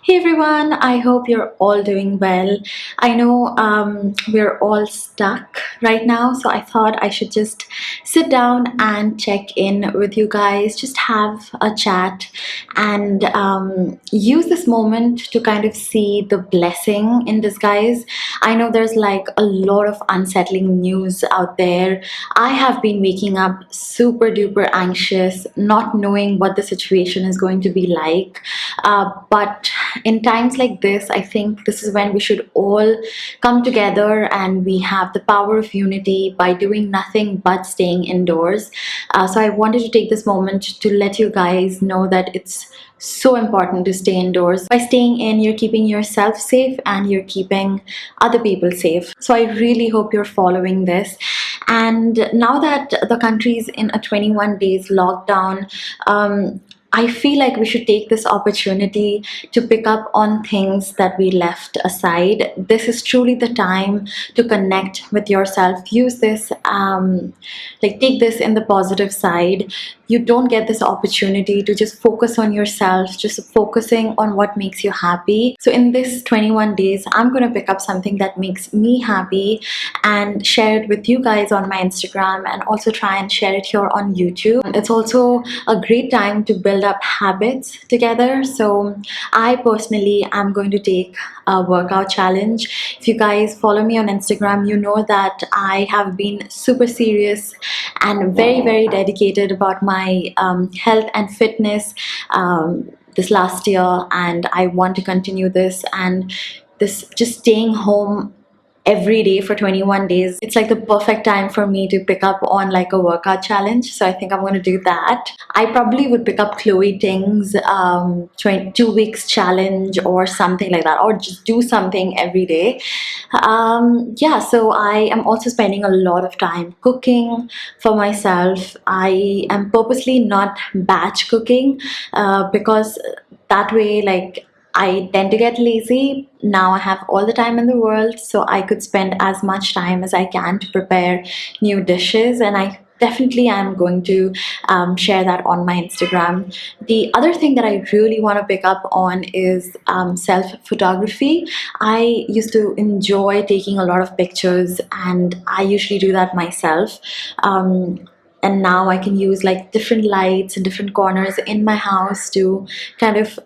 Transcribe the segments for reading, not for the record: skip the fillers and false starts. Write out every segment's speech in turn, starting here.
Hey everyone, I hope you're all doing well. I know we're all stuck right now, so I thought I should just sit down and check in with you guys, just have a chat and use this moment to kind of see the blessing in disguise. I know there's like a lot of unsettling news out there. I have been waking up super duper anxious, not knowing what the situation is going to be like. But in times like this, I think this is when we should all come together and we have the power of unity by doing nothing but staying indoors. So I wanted to take this moment to let you guys know that it's so important to stay indoors. By staying in, you're keeping yourself safe and you're keeping other people safe. So I really hope you're following this. And now that the country is in a 21 days lockdown, I feel like we should take this opportunity to pick up on things that we left aside. This is truly the time to connect with yourself. Use this, take this in the positive side. You don't get this opportunity to just focus on yourself, just focusing on what makes you happy. So in this 21 days, I'm going to pick up something that makes me happy and share it with you guys on my Instagram, and also try and share it here on YouTube. It's also a great time to build up habits together. So I personally am going to take a workout challenge. If you guys follow me on Instagram, you know that I have been super serious and very dedicated about my health and fitness this last year, and I want to continue this. And this just staying home every day for 21 days, it's like the perfect time for me to pick up on like a workout challenge. So I think I'm going to do that. I probably would pick up Chloe Ting's 22 weeks challenge or something like that, or just do something every day. Yeah, so I am also spending a lot of time cooking for myself. I am purposely not batch cooking because that way, like, I tend to get lazy. Now I have all the time in the world, so I could spend as much time as I can to prepare new dishes, and I definitely am going to share that on my Instagram. The other thing that I really want to pick up on is self photography. I used to enjoy taking a lot of pictures, and I usually do that myself. And now I can use like different lights and different corners in my house to kind of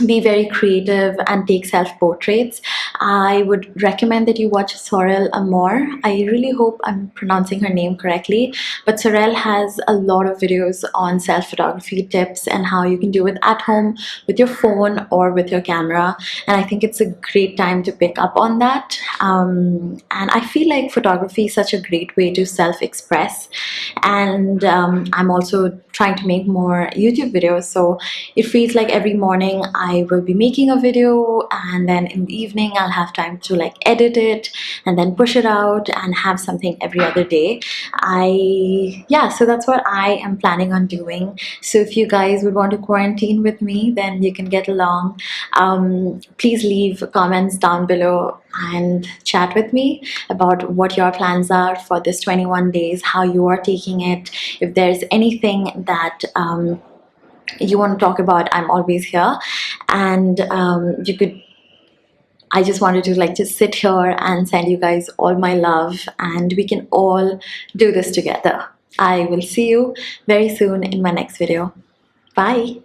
be very creative and take self-portraits. I would recommend that you watch Sorel Amor. I really hope I'm pronouncing her name correctly, but Sorel has a lot of videos on self-photography tips and how you can do it at home with your phone or with your camera, and I think it's a great time to pick up on that. And I feel like photography is such a great way to self-express, and I'm also trying to make more YouTube videos, so it feels like every morning I will be making a video, and then in the evening I'll have time to like edit it and then push it out and have something every other day. So that's what I am planning on doing. So if you guys would want to quarantine with me, then you can get along. Please leave comments down below and chat with me about what your plans are for this 21 days, how you are taking it. If there's anything that you want to talk about, I'm always here. And I just wanted to like just sit here and send you guys all my love, and we can all do this together. I will see you very soon in my next video. Bye.